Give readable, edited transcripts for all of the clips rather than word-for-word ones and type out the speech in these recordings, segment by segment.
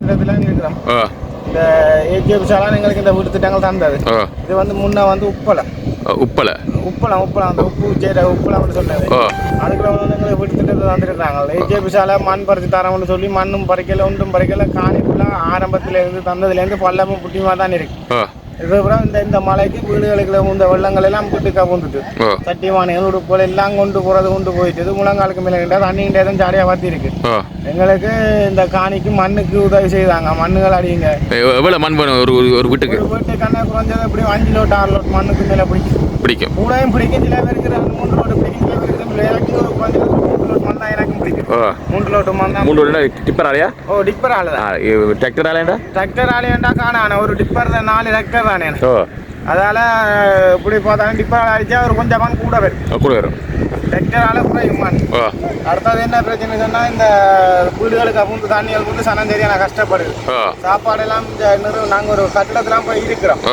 இருக்கிறோம். இந்த ஏஜிஎஃப் சாலான் எங்களுக்கு இந்த வீட்டு திட்டங்கள் தந்தது. இது வந்து முன்ன வந்து உப்பளம் அந்த உப்பு செய்கிற உப்பளம்னு சொன்னது. அதுக்குள்ள வந்து எங்களுக்கு வீட்டு திட்டத்தை தந்துருக்காங்க. ஏஜிஎஃப் சாலை மண் பறித்து தரம்னு சொல்லி மண்ணும் பறிக்கல ஒன்றும் பறிக்கல. காணி ஃபுல்லாக ஆரம்பத்தில் இருந்து தந்ததுலேருந்து பள்ளமும் புட்டியுமா தான் இருக்கு. இதுக்கப்புறம் இந்த மலைக்கு வீடுகளுக்கு இந்த வெள்ளங்கள் எல்லாம் வீட்டுக்கா கொண்டுட்டு சட்டிமானிகள் உடுப்புகள் எல்லாம் கொண்டு போயிட்டு முழங்காலுக்கு மேலே தண்ணி தான் ஜாலியாக வாத்தி இருக்கு. எங்களுக்கு இந்த காணிக்கு மண்ணுக்கு உதவி செய்தாங்க. மண்ணுகள் அடிங்க எவ்வளவு மண் வேணும் ஒரு வீட்டுக்கு? கண்ணை குறைஞ்சது எப்படி 5 லோட் 6 லோட் மண்ணுக்கு மேலே பிடிக்கும். கூடையும் பிடிக்கும். சில பேருக்கு 3 லோட் பிடிக்கும். சில பேருக்கு எனக்கு ஒரு 3 லோட் மண் தான் எனக்கும் பிடிக்கும். 3 லோட் மண் தான். 3 லோட் டிப்பர் ஆலையா? டிப்பர் ஆலை தான். டிராக்டர் ஆலையா? டிராக்டர் ஆலையா காணான ஒரு டிப்பர் 4 டிராக்டர் தானே. அதால இப்படி பார்த்தாலும் டிப்பர் அடிச்சா ஒரு கொஞ்சம் மண் கூட வரும். டிராக்டரால குறையும் மண். அடுத்தது என்ன பிரச்சனை சொன்னா இந்த வீடுகளுக்கு அப்புறம் தண்ணிகள் வந்து சனம் தெரியா கஷ்டப்படுது. சாப்பாடு எல்லாம் நாங்கள் ஒரு கட்டிடத்துல போய் இருக்கிறோம்.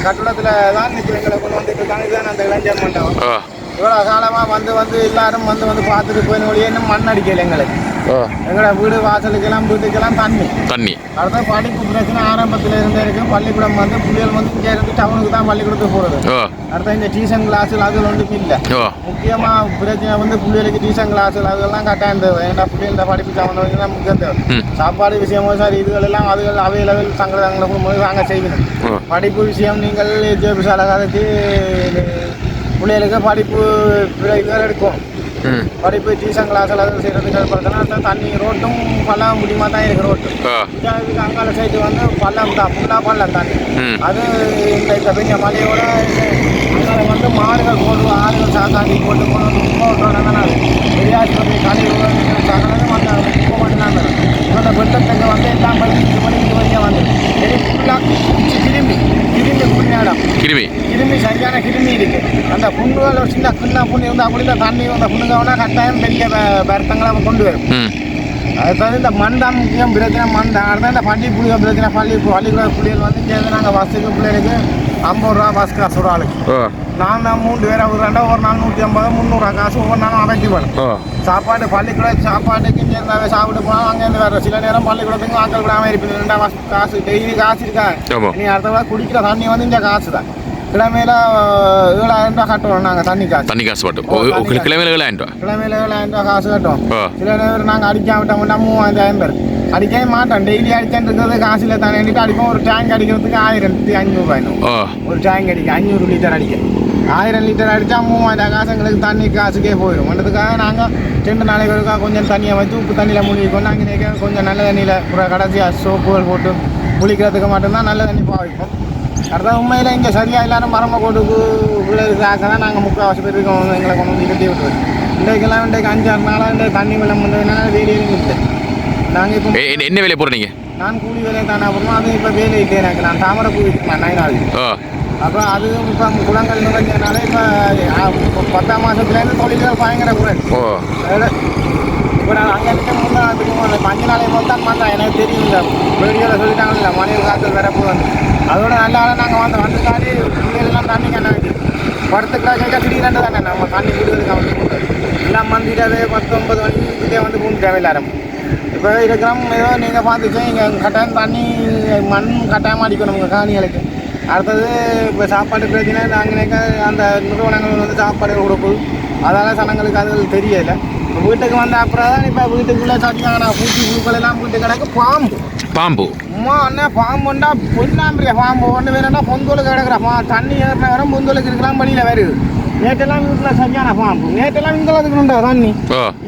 கட்டிடத்துல தான் எங்களை கொண்டு வந்துட்டு இருக்காங்க. இதுதான் அந்த இளைஞர் மண்டபம். இவ்வளோ காலமாக வந்து எல்லாரும் வந்து பார்த்துட்டு போயின வழியே இன்னும் மண் அடிக்கல எங்களுக்கு. எங்களோட வீடு வாசலுக்கெல்லாம் வீட்டுக்கெல்லாம் தண்ணி. அடுத்த படிப்பு பிரச்சனை ஆரம்பத்தில் இருந்தே இருக்கு. பள்ளிக்கூடம் வந்து பிள்ளைகள் வந்து இங்கே இருந்து டவுனுக்கு தான் பள்ளிக்கூடத்துக்கு போகிறது. அடுத்த இந்த டியூஷன் கிளாஸுகள் அது ஒன்றும் இல்லை. முக்கியமாக பிரச்சனை வந்து பிள்ளைகளுக்கு டியூஷன் கிளாஸுகள் அதெல்லாம் கட்டாயம் தேவை. ஏன்னா பிள்ளைகள படிப்பு சம்மந்தம் முக்கியம் தேவை. சாப்பாடு விஷயமோ சார் இதுகள் எல்லாம் அதுகள் அவையில் சங்கடங்களை போது நாங்கள் செய்யணும். படிப்பு விஷயம் நீங்கள் விசாலகாலத்து பிள்ளைகளுக்கு படிப்பு இதில் எடுக்கும். படிப்பு டியூஷன் கிளாஸ் எல்லாம் செய்கிறதுக்கு பார்த்தோன்னா தண்ணி ரோட்டும் பள்ளம் முடியுமா தான் இருக்குது. ரோட்டு இதுக்கு அங்கால சைடு வந்து பள்ளம் தான் ஃபுல்லாக பள்ளம் தண்ணி. அது இந்த பெரிய மலையோட அங்கால வந்து மாடுகள் போட்டு ஆடுகள் சாக்காண்டி போட்டு போட்டு பெரியாஸ்பத்திரி காலி இப்போ மட்டும்தான் இவங்க வெட்டத்துக்கு வந்து எல்லாம் படிச்சு வழியாக வந்து ஃபுல்லாக திரும்பி புண்ணியாடம் கிருமி சரியான கிருமி இருக்கு. அந்த புண்ணுகள் ஒரு சின்ன புண்ணு இருந்தால் அப்படி இந்த தண்ணி அந்த புண்ணுங்கன்னா கட்டாயம் பெரிய வருத்தங்களை கொண்டு வரும். அது தவிர இந்த மண் தான் முக்கியம் பிரச்சனை. மண் தான் அடுத்த இந்த பள்ளி புள்ளிய பிரச்சனை. பள்ளிக்கூட பிள்ளைகள் வந்து சேர்ந்து நாங்கள் பஸ்ஸுக்கு பிள்ளைகளுக்கு 50 ரூபா பஸ் காசு ஒரு ஆளுக்கு. நாங்கள் 3 பேரை விடுறாண்டா ஒரு நாள் 150 300 காசு ஒவ்வொரு நாளும் அவைக்கு வேணும். சாப்பாடு பள்ளிக்கூட சாப்பாட்டுக்கு சேர்ந்தாவே சாப்பிட்டு போனால் அங்கேருந்து வேறு சில நேரம் பள்ளிக்கூடத்துக்கு ஆக்கள் விடாமல் இருப்பீங்க. 2 காசு டெய்லி காசு இருக்காங்க. நீ அடுத்த குடிக்கிற தண்ணி வந்து இந்த காசு தான். கிழமையில 7,000 ரூபா கட்டுவோம் நாங்கள் தண்ணி காசு மட்டும். கிழமையில 7,000 ரூபா காசு கட்டுவோம். சில நேரம் நாங்கள் அடிக்காம விட்டோம்னா 3,000 பேர் அடிக்கவே மாட்டோம். டெய்லி அடிச்சுட்டு இருக்கிறது காசில் தானே அடிப்போம். ஒரு டேங்க் அடிக்கிறதுக்கு 1,500 ரூபாய். ஒரு டேங்க் அடிக்க 500 லிட்டர் அடிக்க 1000 லிட்டர் அடித்தா 3,000 காசு எங்களுக்கு தண்ணி காசுக்கே போயிடும். அதுக்காக நாங்கள் 2 நாளைக்கு ஒருக்கா கொஞ்சம் தண்ணியை வச்சு உப்பு தண்ணியில் மூழ்கிக்கொண்டு அங்கே கொஞ்சம் நல்ல தண்ணியில் ஒரு கடைசியாக சோப்புகள் போட்டு குளிக்கிறதுக்கு மட்டும்தான் நல்ல தண்ணி பாவிப்போம். அடுத்த உண்மையில் இங்கே சரியாக எல்லாரும் மரம கோட்டுக்கு உள்ளதுக்காக தான் நாங்கள் 3/4 பேர் இருக்கோம். எங்களை கொண்டு வந்து கட்டி விட்டுருவோம். இன்றைக்கு 5-6 நாளாக இந்த தண்ணி வெள்ளம் வந்ததுனால வேலையிலும் விட்டு நாங்கள் இப்போ என்ன வேலையை போடுறீங்க? நான் கூலி வேலையை தானே அப்புறமா அது இப்போ வேலை இல்லை எனக்கு. நான் தாமரை பூ விற்கிறேன் 9 அப்புறம் அது இப்போ குளங்கள் நுழைஞ்சதுனால இப்போ 10ஆம் மாதத்துலேருந்து தொழில்கள் பயங்கர குறை. இப்போ நான் அங்கே இருக்க முன்னே அதுக்கு 5 நாளைக்கு தான் பண்ணுறேன். எனக்கு தெரியும் இந்த வீடியோவில் சொல்லிட்டாங்கல்ல மணியில் காற்று வரப்போ வந்து அதோட நல்ல நாங்கள் வந்துட்டாலே எல்லாம் தண்ணி கண்ண வேண்டியது படத்துக்குலாம் கேட்க திடீரெண்டு தானே நம்ம தண்ணி விடுவதுக்கு வந்து எல்லாம் மந்திட்டாவே 10-9 மணிக்கிட்டே வந்து பூந்துட்டாவே எல்லாரும். இப்போ இருக்கிறோம் ஏதோ நீங்கள் பார்த்துச்சேன் இங்கே கட்டாயம் தண்ணி மண் கட்டாயமாக அடிக்கணும் உங்கள் காணிகளுக்கு. அடுத்தது இப்போ சாப்பாடு பிரச்சனை நாங்கள் அந்த நிறுவனங்கள் வந்து சாப்பாடு கொடுக்குது. அதனால் சனங்களுக்கு அது தெரியலை. இப்போ வீட்டுக்கு வந்த அப்புறம் தான் இப்போ வீட்டுக்குள்ளே சாப்பிட்டாங்க பூச்சி புழுக்கள் எல்லாம் வீட்டு கிடக்கு. பாம்பு அம்மா அண்ணா பாம்புண்டா பொண்ணாம்பிரியா பாம்பு ஒன்று வேணும்னா பொந்தொலுக்கு கிடக்குறா தண்ணி ஏறின வர பொந்தொலுக்கு இருக்கலாம் பணியில் வருது. நேற்றெல்லாம் வீட்டில் சரியான பாம்பு. நேற்றெல்லாம் இவ்வளோத்துக்கு உண்டா தண்ணி.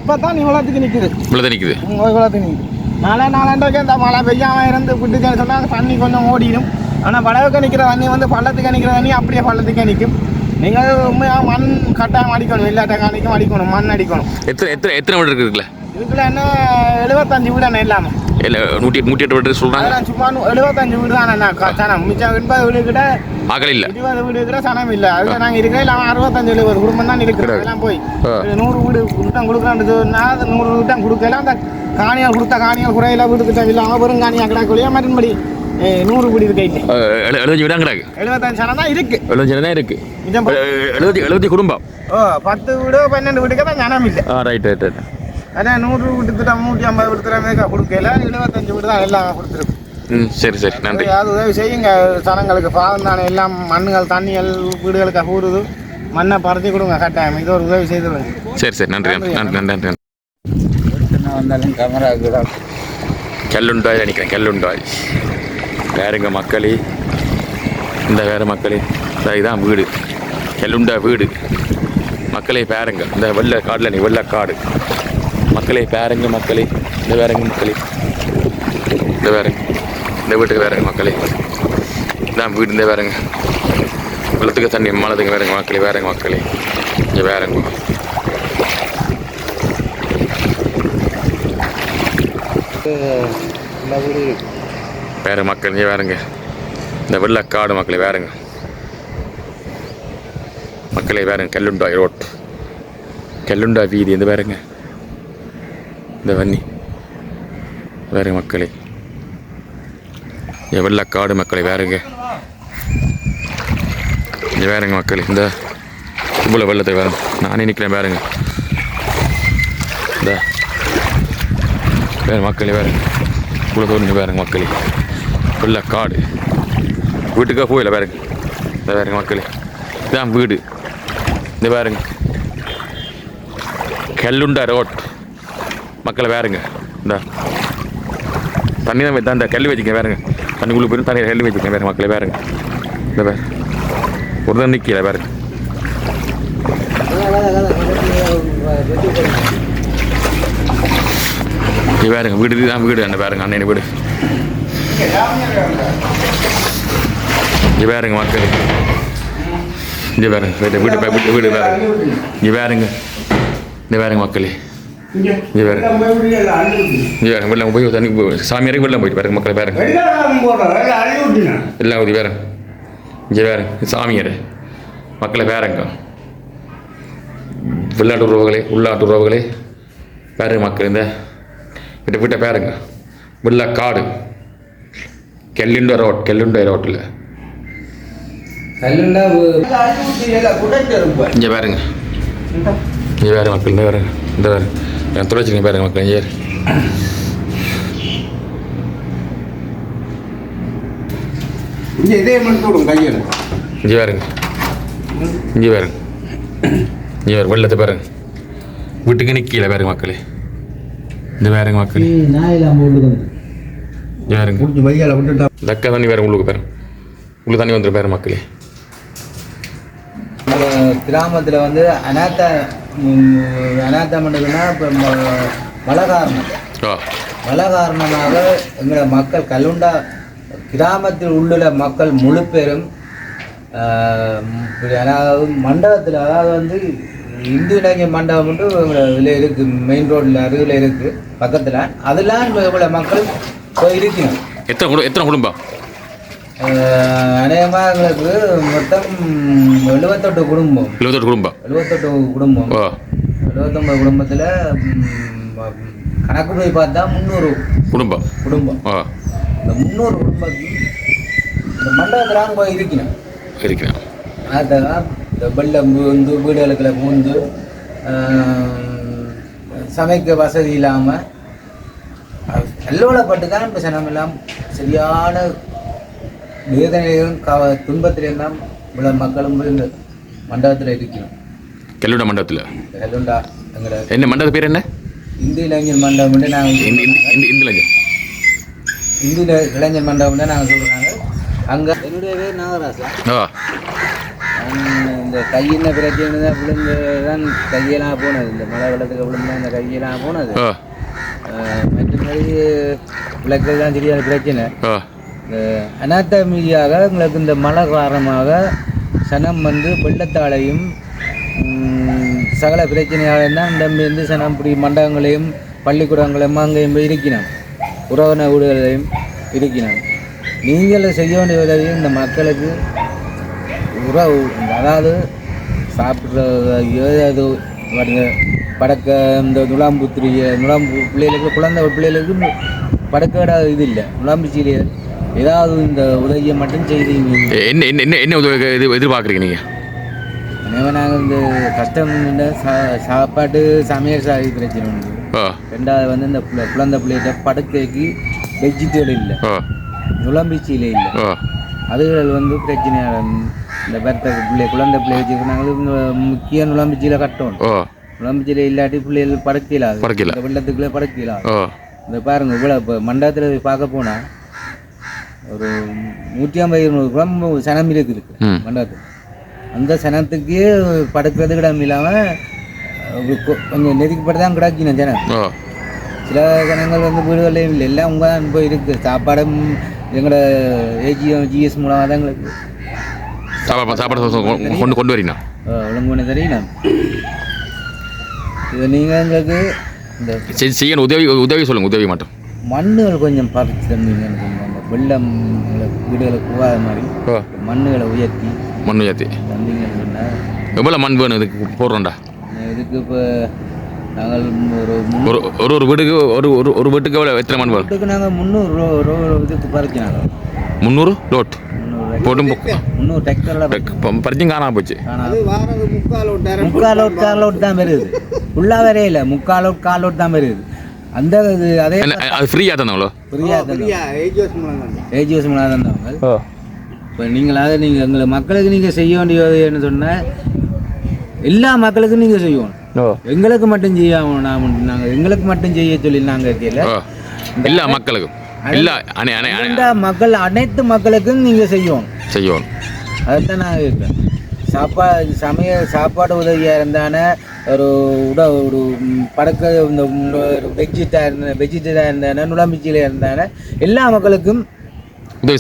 இப்போ தான் இவ்வளோத்துக்கு நிற்குது. இவ்வளோத்துக்கு நிற்குது. நாளாண்டோக்கே இந்த மழை பெய்யாமல் இருந்து விட்டுச்சேன்னு சொன்னால் தண்ணி கொஞ்சம் ஓடிடும். ஆனால் வடவுக்கு நிற்கிற தண்ணி வந்து பள்ளத்துக்கு நிற்கிற தண்ணி அப்படியே பள்ளத்துக்கே நிற்கும். நீங்கள் உண்மையாக மண் கட்டாயம் அடிக்கணும். இல்லாட்ட காணிக்கும் அடிக்கணும். மண் அடிக்கணும். எத்தனை வீடு இருக்குல்ல? இதுக்குள்ள என்ன 75 வீடு என்ன இல்லாமல் 108 வீடு சொல்கிறாங்க. சும்மா 75 வீடு தான் சனம். மிச்சம் 80 வீடு கிட்ட ஆகல இல்லை. 20 வீடு இருக்கிற சனம் இல்லை. அது நாங்கள் இருக்கிற இல்லாமல் 65-70 குடும்பம் தான் இருக்கிறோம். எல்லாம் போய் 100 வீடு கூட்டம் கொடுக்குறான்றது 100 வீட்டம் கொடுக்கல. அந்த காணியால் கொடுத்த காணியால் குறையில வீட்டுக்கு தேவையில்லாமல் வெறும் காணியாக கிடக்கலையா மறுபடி 100 வீடு இருக்கு. 75 வீடாக கிடக்கு. 75 சனம் தான் இருக்கு. 75 தான் இருக்கு. 70 குடும்பம். 10 வீடு 12 வீடுக்கு தான் ஜனம் இல்லை. ரைட். ஆனால் 100 விட்டுத்திட்டம் 150 விட்டுத்திட்டமே கொடுக்கல 75 விட்டு தான் எல்லாம் கொடுத்துருக்கு. சரி சரி நன்றி. அது உதவி செய்யுங்க சனங்களுக்கு பாவம் தானே எல்லாம் மண்ணுகள் தண்ணிகள் வீடுகளுக்கு கூடுது மண்ணை பறித்து கொடுங்க கட்டாயம் இது ஒரு உதவி செய்து. சரி சரி நன்றி நன்றி நன்றி நன்றி. வந்தாலும் கேமரா கல்லுண்டாய் நினைக்கிறேன் கல்லுண்டாய் வேறுங்க மக்களே இந்த வேறு மக்களே இதான் வீடு கல்லுண்டா வீடு மக்களே பேருங்க இந்த வெள்ளை காடில் நீ வெள்ளை காடு மக்களே பேருங்க மக்களே இந்த வேறுங்க மக்களே இந்த வேறுங்க இந்த வீட்டுக்கு வேறுங்க மக்களே இதான் வீடு இந்த வேறுங்க வெள்ளத்துக்கு தண்ணி மழத்துக்கு வேறுங்க மக்களே வேறுங்க மக்களே இங்கே வேறுங்க வேறு மக்கள் இங்கே வேறுங்க இந்த வெள்ளக்காடு மக்களே வேறுங்க மக்களே வேறுங்க கல்லுண்டா ரோட் கல்லுண்டா வீதி இந்த வேறுங்க இந்த வன்னி வேறு மக்களே இங்கே வெள்ளக்காடு மக்களே வேறுங்க இங்கே வேறுங்க மக்களே இந்த இவ்வளோ வெள்ளத்தை வேறுங்க நானே நிற்கிறேன் வேறுங்க இந்த வேறு மக்களே வேறு இவ்வளோ தோணுங்க வேறுங்க மக்களே வெள்ளை காடு வீட்டுக்காக போயில வேறுங்க இந்த வேறுங்க மக்களே இதான் வீடு இந்த வேறுங்க கல்லுண்டா ரோட் மக்களை வேறுங்க இந்த தண்ணி தான் இந்த கல் வச்சுக்க வேறுங்க தண்ணிக்குள்ளே போயிடும் தண்ணி கல் வச்சுக்க வேறு மக்களை வேறுங்க இந்த வேறு ஒரு தான் நிற்கல வேறுங்க வேறுங்க வீடு தான் வீடு அந்த வேறுங்க அண்ணன் வீடு இங்கே வேறுங்க மக்கள் இங்கே வேறுங்க வீட்டு வீட்டு வீடு வேறுங்க இங்கே வேறுங்க இந்த வேறுங்க மக்களே இங்கே வேறு இங்கே வேறுங்க வெள்ளம் போய் தண்ணி சாமியாருக்கு வெள்ளம் போயிட்டு வேறுங்க மக்களை வேறுங்க எல்லாம் ஊதி வேறுங்க இங்கே வேறுங்க சாமியார் மக்களை வேறுங்க வெளிநாட்டு உறவுகளே உள்நாட்டு உறவுகளே வேறுங்க மக்கள் இந்த விட்ட விட்ட பேருங்க வெள்ளை காடு கல்லுண்டா ரோட் கல்லுண்டா ரோட்டில் இங்கே பாருங்க இங்கே வேறு மக்கள் இந்த வேறு இந்த வேறு என் துளைச்சிங்க பாருங்க மக்கள் இங்கே இதே மட்டும் விடும் கையில் இங்கே வேறுங்க இங்கே வேறுங்க இங்கே வேறு வெள்ளத்தை பாருங்க வீட்டுக்கு நிற்கல பாருங்க மக்களே இந்த வேறுங்க மக்கள் வேறுங்க தக்க தண்ணி வேறு உங்களுக்கு பேர் உங்களுக்கு தண்ணி வந்துடும் பேர் மக்களே கிராமத்தில் வந்து அனாத்த மண்டலம்னா இப்போ மழை காரணமாக எங்களோட மக்கள் கல்லுண்டா கிராமத்தில் உள்ள மக்கள் முழு பேரும் அதாவது மண்டபத்தில் அதாவது வந்து இந்து இளைஞர் மண்டபம் மட்டும் இதில் இருக்குது மெயின் ரோட்டில் அருகில் இருக்குது பக்கத்தில் அதெல்லாம் இவ்வளோ மக்கள் போய் இருக்கணும். எத்தனை குடும்பம்? அநேகமாக எங்களுக்கு மொத்தம் 78 குடும்பம். 78 குடும்பம் 79 குடும்பத்தில் கணக்கு போய் பார்த்தா 300 குடும்பம். இந்த 300 குடும்பத்துக்கு இந்த மண்டபத்தில் போய் இருக்கணும். அதான் இந்த வெள்ளம் பூந்து வீடுகளுக்குள்ள பூந்து சமைக்க வசதி இல்லாமல் எல்லோடப்பட்டு தான் இப்போ சனம் எல்லாம் சரியான வேதனையிலும் துன்பத்திலையும் தான் இவ்வளோ மக்களும் இந்த மண்டபத்தில் இருக்கணும். கல்லுண்டா மண்டபத்தில் கல்லுண்டா எங்களோட என்ன மண்டபத்து பேர் என்ன? இந்து இளைஞர் மண்டபம் நாங்கள் இந்து இளைஞர் மண்டபம் தான் நாங்கள் சொல்கிறாங்க. அங்கே என்னுடைய பேர் நாகராசா. இந்த கையின பிரச்சனை தான் விழுந்து தான் கையெல்லாம் போனது. இந்த மழை வெள்ளத்துக்கு விழுந்து இந்த கையெல்லாம் போனது. மற்றபடி விளக்குகள் தான் தெரியாத பிரச்சனை. இந்த அனாத்த மீதியாக எங்களுக்கு இந்த மழை காரணமாக சனம் வந்து வெள்ளத்தாலையும் சகல பிரச்சனையாக தான் இடம்பெயர்ந்து சனம் இப்படி மண்டபங்களையும் பள்ளிக்கூடங்களையும் அங்கேயும் போய் இருக்கணும். உறவினர் வீடுகளையும் இருக்கணும். நீங்கள் செய்ய வேண்டிய உதவி இந்த மக்களுக்கு உறவு அதாவது சாப்பிட்ற ஏதாவது படக்க இந்த நுழாம்பு பிள்ளைகளுக்கு குழந்தை பிள்ளைகளுக்கு படக்க இது இல்லை. நுழாம்பு சீரியல் ஏதாவது இந்த உதவியை மட்டும் செய்தீங்க. என்ன உதவி எதிர்பார்க்குறீங்க நீங்கள்? எனவே நாங்கள் இந்த கஷ்டம் சாப்பாட்டு சமையல் சாதி பிரச்சனை உண்டு. ரெண்டாவது வந்து இந்த குழந்தை பிள்ளைகிட்ட படுக்கைக்கு வெஜிடபிள் இல்லை, நுழம்பிச்சியில இல்லை. அதுகள் வந்து பிரச்சனையாக இந்த குழந்தை பிள்ளை வச்சுக்கிறாங்க. முக்கிய நுழம்பிச்சியில கட்டணும். நுழம்பிச்சியில இல்லாட்டி பிள்ளைகள் படுக்கலாது, வெள்ளத்துக்குள்ளே படுக்கலாது. இந்த பாருங்க இவ்வளோ இப்போ மண்டபத்தில் பார்க்க போனால் ஒரு 150-200 குளம் சனம் இருக்குது மண்டபத்துக்கு. அந்த சனத்துக்கு படுக்கிறதுக்கு இடம் இல்லாமல் கொஞ்சம் நெருக்கப்பட்டு தான் கிடக்கணும் ஜனம். சில ஜனங்கள் வந்து வீடுகளில் இல்லை, எல்லாம் உங்க தான் போய் இருக்குது. சாப்பாடும் எங்களோட ஜிஎஸ் மூலமாக தான் எங்களுக்கு சாப்பாடு கொண்டு வரீங்க ஒழுங்கு பண்ண தெரியணும். இது நீங்கள் எங்களுக்கு இந்த செய்யணும் உதவி சொல்லுங்கள். உதவி மட்டும் மண்ணுகள் கொஞ்சம் பறித்து தந்தீங்க. அந்த வெள்ளம் வீடுகளை போகாத மாதிரி மண்ணுகளை உயர்த்தி தந்தீங்கன்னு சொன்னால். எவ்வளோ மண் வேணும் இதுக்கு போடுறோம்டா? இதுக்கு இப்போ நாங்கள் ஒரு வீட்டுக்கு ஒரு வீட்டுக்கு எவ்வளோ எத்தனை மண் வேணும்? வீட்டுக்கு நாங்கள் 300 இதுக்கு பறிச்சினாங்க. 300 லோட் போட்டும் 300 டிராக்டரில் பறிச்சும் காணாமல் போச்சு. முக்கால் லோட் தான் வருது. ஃபுல்லாக வரையில முக்கால் லோட் தான் வருது. அந்த அதே அது ஃப்ரீயாக தந்தவங்களோ? ஏஜிஎஸ் மூலம் தந்தவங்க. இப்போ நீங்களாக நீங்கள் எங்களை மக்களுக்கு நீங்கள் செய்ய வேண்டியது என்ன சொன்னால், எல்லா மக்களுக்கும் நீங்கள் செய்யணும். எங்களுக்கு மட்டும் செய்யாமல் நாங்கள் எங்களுக்கு மட்டும் செய்ய சொல்லி நாங்கள் இருக்கல, எல்லா மக்களுக்கும் மக்கள் அனைத்து மக்களுக்கும் நீங்கள் செய்யணும். அதுதான் நாங்கள் இருக்கேன். சாப்பாடு உதவியாக இருந்தானே, ஒரு ஒரு படக்க இந்த வெஜிடேட்டாக இருந்தானே, நுழம்பிச்சியில் இருந்தானே எல்லா மக்களுக்கும் உதவி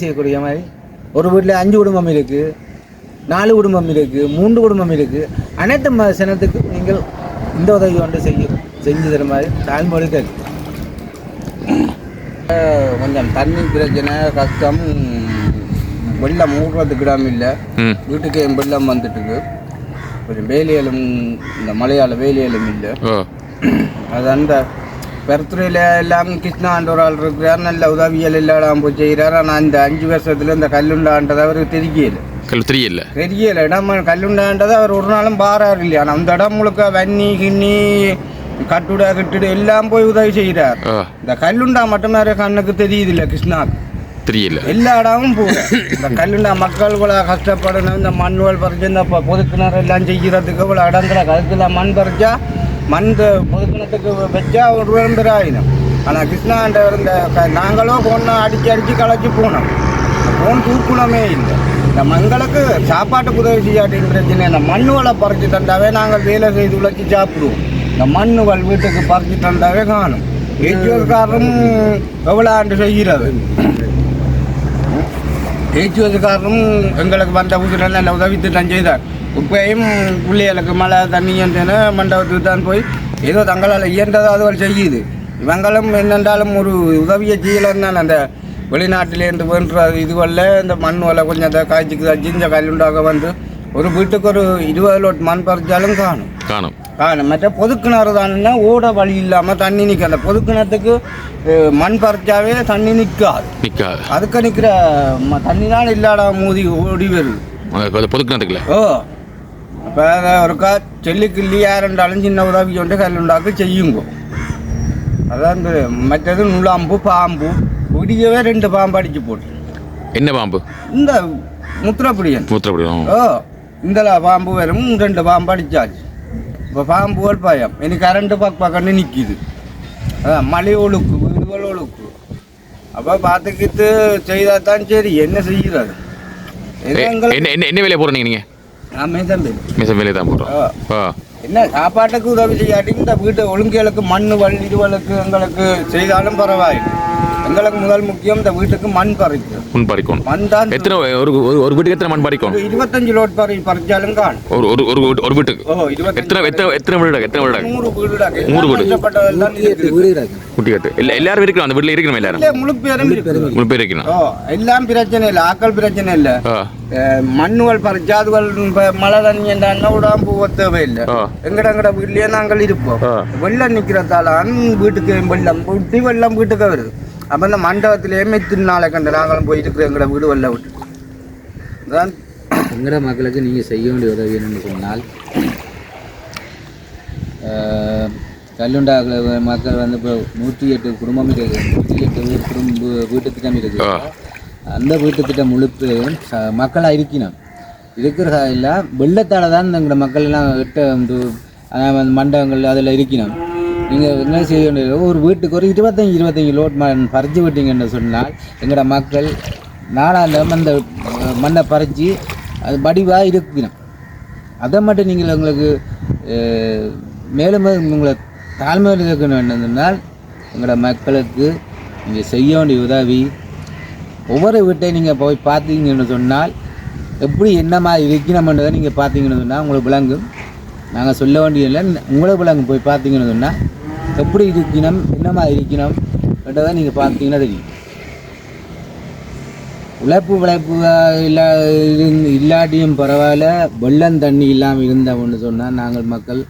செய்யக்கூடிய மாதிரி. ஒரு வீட்டில் 5 குடும்பம் இருக்குது, 4 குடும்பம் இருக்குது, 3 குடும்பம் இருக்குது. அனைத்து சனத்துக்கு நீங்கள் இந்த உதவி கொண்டு செஞ்சு தர மாதிரி தாழ்மொழி கேட்கு. கொஞ்சம் தண்ணி பிரச்சனை கஷ்டம், வெள்ளம் ஊடுறதுக்கு இடம் இல்லை. வீட்டுக்கு வெள்ளம் வந்துட்டுருக்கு. கொஞ்சம் வேலையிலும் இந்த மலையாள வேலையிலும் இல்லை. அது அந்த பெருத்துறையில் எல்லாம் கிருஷ்ணான்ற ஒரு ஆள் இருக்கிறார், நல்ல உதவியல் எல்லாம் போய் செய்கிறார். ஆனால் அந்த 5 வருஷத்தில் இந்த கல்லுண்டான்றதை அவருக்கு தெரியல இடம் கல்லுண்டான்றதை அவர் ஒரு நாளும் பாராரு இல்லையா. ஆனால் அந்த இடம் முழுக்க வன்னி கிண்ணி கட்டுடு எல்லாம் போய் உதவி செய்கிறார். இந்த கல்லுண்டா மட்டுமே கண்ணுக்கு தெரியுது இல்லை, கிருஷ்ணாவுக்கு தெரியல. எல்லா இடமும் போக இந்த கல்லுண்டா மக்கள் கூட கஷ்டப்படணும். இந்த மண்ணுகள் பறிச்சு இந்த பொதுக்கிணறு எல்லாம் செய்கிறதுக்கு இவ்வளோ இடங்களை கருத்துல மண் பறிச்சா மண் பொதுக்கிணத்துக்கு வச்சா ஒரு விளம்பராயினும். ஆனால் கிருஷ்ணாண்டவர் இந்த நாங்களும் பொண்ணை அடித்து களைச்சி போனோம். ஃபோன் தூக்குணமே இல்லை. இந்த மங்களுக்கு சாப்பாட்டுக்கு உதவி செய்யாட்டின் பிரச்சனை. இந்த மண்ணுகளை பறிச்சு தந்தாவே நாங்கள் வேலை செய்து உழைச்சி சாப்பிடுவோம். இந்த மண்ணுகள் வீட்டுக்கு பறிச்சு தந்தாவே காணும். ஏற்றுவதுக்காரரும் எவ்வளோ ஆண்டு செய்கிறது. ஏற்றுவதுக்காரரும் எங்களுக்கு வந்த புதுல நல்ல உதவி திட்டம் செய்தார். இப்பயும் பிள்ளைகளுக்கு மழை தண்ணி என்றேன்னு மண்டபத்துக்கு தான் போய் ஏதோ தங்களால் இயன்றதை அதுகள் செய்யுது. இவங்களும் என்னென்றாலும் ஒரு உதவியை செய்யலாம் தான். அந்த வெளிநாட்டிலேருந்து வேண்ட இதுவல்ல இந்த மண் வலை கொஞ்சம் காய்ச்சிக்கு இந்த கல்லுண்டாக வந்து ஒரு வீட்டுக்கு ஒரு 20 லோட் மண் பறிச்சாலும் காணும். மற்ற பொதுக்கிணறு தானே ஓட வழி இல்லாமல் தண்ணி நிற்க. அந்த பொதுக்கிணத்துக்கு மண் பறிச்சாவே தண்ணி நிற்காது. அதுக்கு நிற்கிற தண்ணினால் இல்லாத மூதி ஓடி வருது பொதுக்கிணத்துக்குள்ள. அப்போ ஒருக்கா செல்லுக்கிள்ளி யாருண்டாலும் சின்ன உதவி கொண்டு கல்லுண்டாக்கு செய்யுங்க. அதான் மற்றது நுழாம்பு பாம்பு பிடிக்கவே 2 பாம்பு அடிச்சு போட்டு. என்ன பாம்பு? இந்த முத்திரப்பிடியன். இந்த பாம்பு வரும் 2 பாம்பு அடிச்சாச்சு. இப்போ பாம்புகள் பயம். எனக்கு கரண்ட் பக்கன்னு நிற்கிது. அதான் மலை ஒழுக்கு வீடுகள் ஒழுக்கு. அப்போ பார்த்துக்கிட்டு செய்தால் தான் சரி. என்ன செய்கிறது? என்ன வேலையை போடுறீங்க நீங்கள்? நான் மேசம் வேலையை தான் போடுறோம். என்ன சாப்பாட்டுக்கு உதவி செய்யாட்டி இந்த வீட்டு ஒழுங்குகளுக்கு மண் இதுகளுக்கு எங்களுக்கு செய்தாலும் பரவாயில்லை. எங்களுக்கு முதல் முக்கியம் இந்த வீட்டுக்கு மண் பறிக்கணும். மண் தான். எத்தனை ஒரு வீட்டுக்கு எத்தனை மண் பறிக்கணும்? 25 லோட் பறிச்சாலும் காணும். ஒரு வீட்டுக்கு எத்தனை வீடு? 100 வீடு. குட்டிக்காட்டு எல்லாரும் இருக்கணும். அந்த வீட்டில் இருக்கணும். எல்லாரும் முழு பேர் இருக்கணும். எல்லாம் பிரச்சனை இல்லை. ஆக்கள் பிரச்சனை இல்லை. மண்ணுகள் பறிச்சா அதுகள் மழை தண்ணி என்றான்னா உடம்பு போக தேவையில்லை. எங்கட வீட்லயே நாங்கள் இருப்போம். வெள்ளம் நிற்கிறதால வீட்டுக்கு வெள்ளம் வீட்டுக்கு வருது. அப்போ இந்த மண்டபத்திலேயே மெத்தினால கண்ட நாங்களும் போயிட்டு இருக்கிற எங்களோட வீடு வெள்ள விட்டு தான். எங்கட மக்களுக்கு நீங்கள் செய்ய வேண்டிய உதவி என்னன்னு சொன்னால், கல்லுண்டாக்கில் மக்கள் வந்து இப்போ 108 குடும்பம் இருக்குது, 108 வீட்டு திட்டம் இருக்குது. அந்த வீட்டு திட்டம் முழுப்பு மக்களாக இருக்கணும். இருக்கிற இல்லை வெள்ளத்தால் தான் எங்களோட மக்கள் எல்லாம் மண்டபங்கள் அதில் இருக்கணும். நீங்கள் என்ன செய்ய வேண்டியது, ஒரு வீட்டுக்கு ஒரு 25 லோட் பறிச்சு விட்டீங்கன்னு சொன்னால் எங்களோட மக்கள் நாளாந்தம் அந்த மண்ணை பறித்து அது வடிவாக இருக்கணும். அதை மட்டும் நீங்கள் உங்களுக்கு மேலும் உங்களை தாழ்மையில் இருக்கணும் என்னென்னால் எங்களோட மக்களுக்கு நீங்கள் செய்ய வேண்டிய உதவி, ஒவ்வொரு வீட்டை நீங்கள் போய் பார்த்தீங்கன்னு சொன்னால் எப்படி என்ன மாதிரி இருக்கணும்ன்றதை நீங்கள் பார்த்தீங்கன்னு சொன்னால் உங்களுக்கு விளங்கும். நாங்கள் சொல்ல வேண்டியதில்லை, உங்களுக்கு விளங்கும். போய் பார்த்தீங்கன்னு சொன்னால் எப்படி இருக்கணும், என்ன மாதிரி இருக்கணும்ன்றதை நீங்கள் பார்த்தீங்கன்னா தெரியும். உழைப்பு இல்லாட்டியும் பரவாயில்ல, வெள்ளம் தண்ணி இல்லாமல் இருந்தோம்னு சொன்னால் நாங்கள் மக்கள்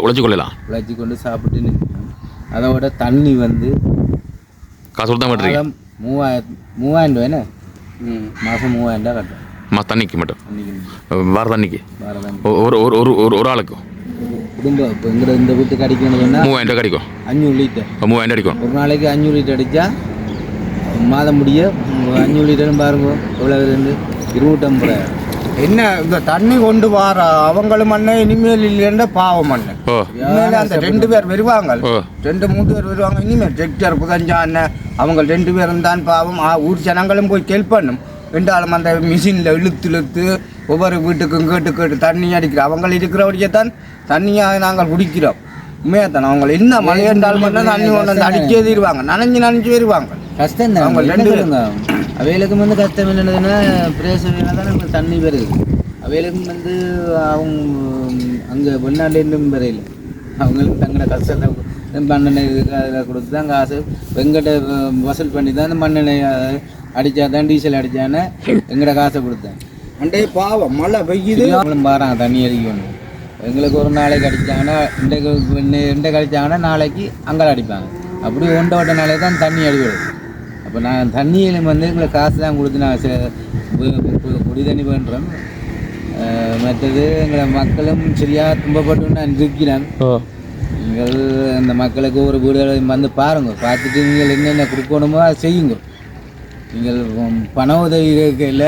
உழைச்சி கொள்ளலாம், உழைச்சி கொண்டு சாப்பிட்டு நிற்கணும். அதோட தண்ணி வந்து காசு கொடுத்தா மாட்டேன் 3000 ரூபாய்ண்ணே, மாதம் 3000 ரூபா கட்டணும் தண்ணிக்கு மட்டும். வார தண்ணிக்கு ஒரு ஆளுக்கு குடும்பம் இப்போ இந்த வீட்டுக்கு அடிக்கணும்னு சொன்னால் 3000 ரூபா கிடைக்கும். 500 லிட்டர் 3000 அடிக்கும் ஒரு நாளைக்கு. 500 லிட்டர் அடித்தா மாதம் முடிய 500 லிட்டரும் பாருங்க எவ்வளோ இருந்து 250 ரூபாய். என்ன இந்த தண்ணி கொண்டு வர அவங்களும் மண்ணை இனிமேல் இல்லைன்ற பாவம் மண்ணு. இனிமேல் அந்த 2 பேர் வருவாங்க, 2-3 பேர் வருவாங்க. இனிமேல் டிராக்டர் புதஞ்சான் அவங்க 2 பேரும் தான் பாவம். ஊர் ஜனங்களும் போய் ஹெல்ப் பண்ணும் என்றாலும் அந்த மிஷினில் இழுத்து ஒவ்வொரு வீட்டுக்கும் கேட்டு தண்ணி அடிக்கிறோம். அவங்க இருக்கிறபடியே தான் தண்ணியாக நாங்கள் குடிக்கிறோம். உண்மையாக தானே அவங்க என்ன மழை என்றாலும் பண்ணால் தண்ணி கொண்டு வந்து அடிச்சே தருவாங்க, நனைஞ்சு வருவாங்க. கஷ்டம் தான் அவங்க 2 பேருங்க. அவைகளுக்கும் வந்து கஷ்டம் என்னதுன்னா பிரேசர் தான் நமக்கு தண்ணி வருது. அவைகளுக்கும் வந்து அவங்க அங்கே வெளிநாட்டிலும் வரையில் அவங்களுக்கு தங்களோட கஷ்டத்தை மண்ணெண்ணெய் அதில் கொடுத்து தான் காசு வெங்கட்ட வசூல் பண்ணி தான் அந்த மண்ணெண்ணெய் அடித்தா தான் டீசல் அடித்தானே எங்கள்ட காசை கொடுத்தேன். அண்டே பாவம் மழை பெய்யுது, அவங்களும் பாருங்க தண்ணி அடிக்கணும். எங்களுக்கு ஒரு நாளைக்கு அடித்தாங்கன்னா இன்றைக்கு அடித்தாங்கன்னா நாளைக்கு அங்கே அடிப்பாங்க. அப்படி ஒன்ற நாளைக்கு தான் தண்ணி அடிக்கிறது. அப்போ நான் தண்ணியில் வந்து எங்களுக்கு காசு தான் கொடுத்து நான் குடி தண்ணி பண்ணுறோம். மற்றது எங்களை மக்களும் சரியாக துன்பப்பட்டு நான் இருக்கிறேன். நீங்கள் அந்த மக்களுக்கு ஒரு வீடுகளை வந்து பாருங்கள், பார்த்துட்டு நீங்கள் என்னென்ன கொடுக்கணுமோ அதை செய்யுங்க. நீங்கள் பண உதவி கேட்கல,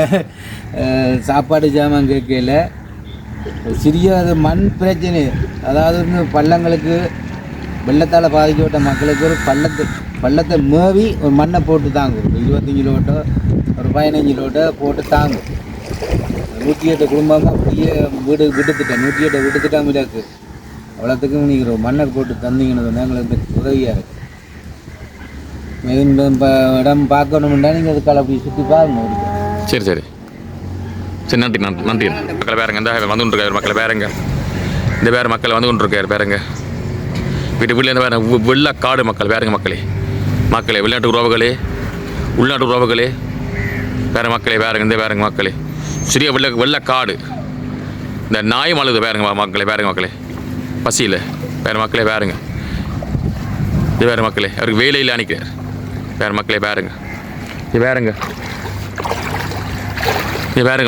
சாப்பாடு சாமான் கேட்கல, சிறிய அது மண் பிரச்சனை. அதாவது பள்ளங்களுக்கு வெள்ளத்தால் பாதிக்கப்பட்ட மக்களுக்கு ஒரு பள்ளத்தை மேவி ஒரு மண்ணை போட்டு தாங்கும். 25 லோட்டோ ஒரு 15 லோட்டோ போட்டு தாங்கும். 108 குடும்பமாக அப்படியே விட்டுத்திட்டேன் 108 விட்டுத்திட்டம் இருக்குது. அவ்வளோத்துக்கும் நீங்கள் மண்ணை போட்டு தந்தீங்கன்னு சொன்னால் எங்களுக்கு உதவியாக இருக்குது. இடம் பார்க்கணும்னா நீங்கள் அதுக்கால அப்படி சுற்றி பாருங்க. சரி சரி சரி, நன்றி மக்களை பேருங்க. இந்த வந்து கொண்டிருக்காரு மக்களை பேருங்க. இந்த பேர் மக்கள் வந்து கொண்டிருக்காரு பேருங்க. வீட்டுலேருந்து வேறு வெள்ளக்காடு மக்கள் பேருங்க. மக்களே வெளிநாட்டு உறவுகளே, உள்நாட்டு உறவுகளே, வேறு மக்களே பேருங்க. இந்த பேருங்க மக்களே, சிறிய வெள்ளக்காடு. இந்த நாய் மழுது பேருங்க பேருங்க பசியில் வேறு மக்களே பேருங்க. இது வேறு மக்களே, அவருக்கு வேலையில் அனுக்கிறார் வேறு மக்களே பேருங்க. இது பேருங்க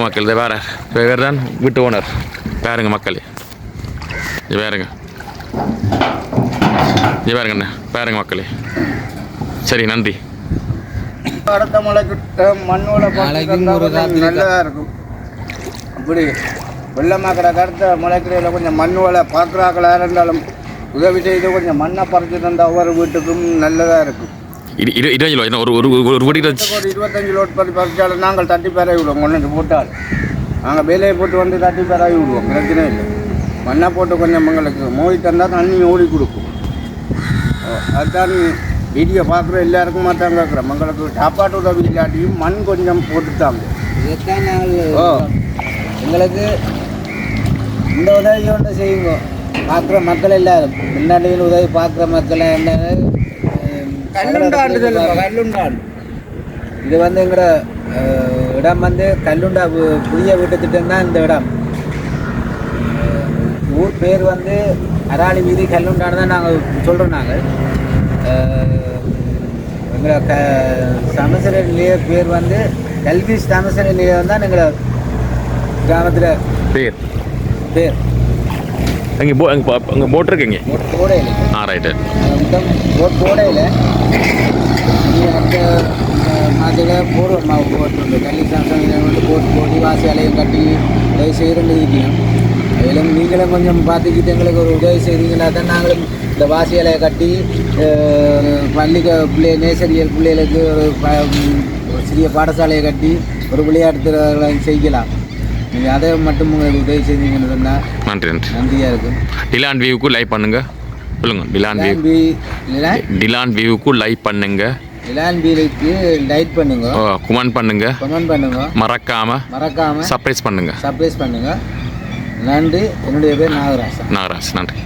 மக்கள். இது வேறு தான் வீட்டு ஓனர் பேருங்க மக்களே. இது பேருங்க பேருங்க மக்களே. சரி, நன்றி. அடுத்த மழைக்கிட்ட மண்ணோட நல்லதாக இருக்கும். அப்படி வெள்ளமாக்கிற கருத்த மழைக்கிறையில் கொஞ்சம் மண் வலை பார்க்குறாங்களா இருந்தாலும் உதவி செய்து கொஞ்சம் மண்ணை பறிச்சு தந்தால் ஒவ்வொரு வீட்டுக்கும் நல்லதாக இருக்கும். 25 லோட் பறிச்சாலும் நாங்கள் 30 பேரை விடுவோம். கொண்டு போட்டால் நாங்கள் வேலையை போட்டு வந்து 30 பேராகி விடுவோம், பிரச்சனை இல்லை. மண்ணை போட்டு கொஞ்சம் எங்களுக்கு மோதி தந்தால் தண்ணி ஓடி கொடுக்கும். அதுதான் வீடியோ பார்க்குற எல்லாருக்கும் மாட்டாங்க கேட்குறோம். எங்களுக்கு சாப்பாட்டு உதவி இல்லாட்டியும் மண் கொஞ்சம் போட்டுட்டாங்க. இதைத்தான் நாங்கள் எங்களுக்கு இந்த உதவி ஒன்று செய்யுங்க. பார்க்குற மக்கள் எல்லாரும் வெளிநாட்டில் உதவி பார்க்குற மக்கள் என்ன கல்லுண்டாண்டு. இது வந்து எங்களோட இடம் வந்து கல்லுண்டா புதிய வீட்டு திட்டம் தான் இந்த இடம். ஊர் பேர் வந்து அராளி வீதி கல்லுண்டான்னு தான் நாங்கள் சொல்கிறோம். நாங்கள் எங்களோட சமசர நிலைய பேர் வந்து கல்விஸ் சமசர நிலையம் தான் எங்களோட கிராமத்தில் பேர். அங்கே அங்கே போட் இருக்குங்க. போட் போடையில் ரைட்டு. போட் போடையில் மற்ற மாதிரி போட்டு கல்வி சாசனம் வந்து போட்டு வாசியாலையும் கட்டி உதவி செய்கிறோன்னு இருக்கணும். அதிலும் நீங்களும் கொஞ்சம் பார்த்துக்கிட்டு எங்களுக்கு ஒரு உதவி செய்கிறீங்களா தான் நாங்களும் இந்த வாசியாலையை கட்டி பள்ளி நேசரியல் பிள்ளைகளுக்கு ஒரு சிறிய பாடசாலையை கட்டி ஒரு விளையாட்டுகளை செய்யலாம். நீங்கள் அதை மட்டும் உங்களுக்கு உதவி செய்தீங்கன்னு சொன்னால் நன்றியாக இருக்கும். டிலான் வியூக்கு லைக் பண்ணுங்க. சொல்லுங்க. டிலான் வியூக்கு லைக் பண்ணுங்க. டிலான் வியூக்கு லைக் பண்ணுங்க. கமெண்ட் பண்ணுங்க. மறக்காம சர்ப்ரைஸ் பண்ணுங்க. நன்றி. என்னுடைய பேர் நாகராஜ். நன்றி.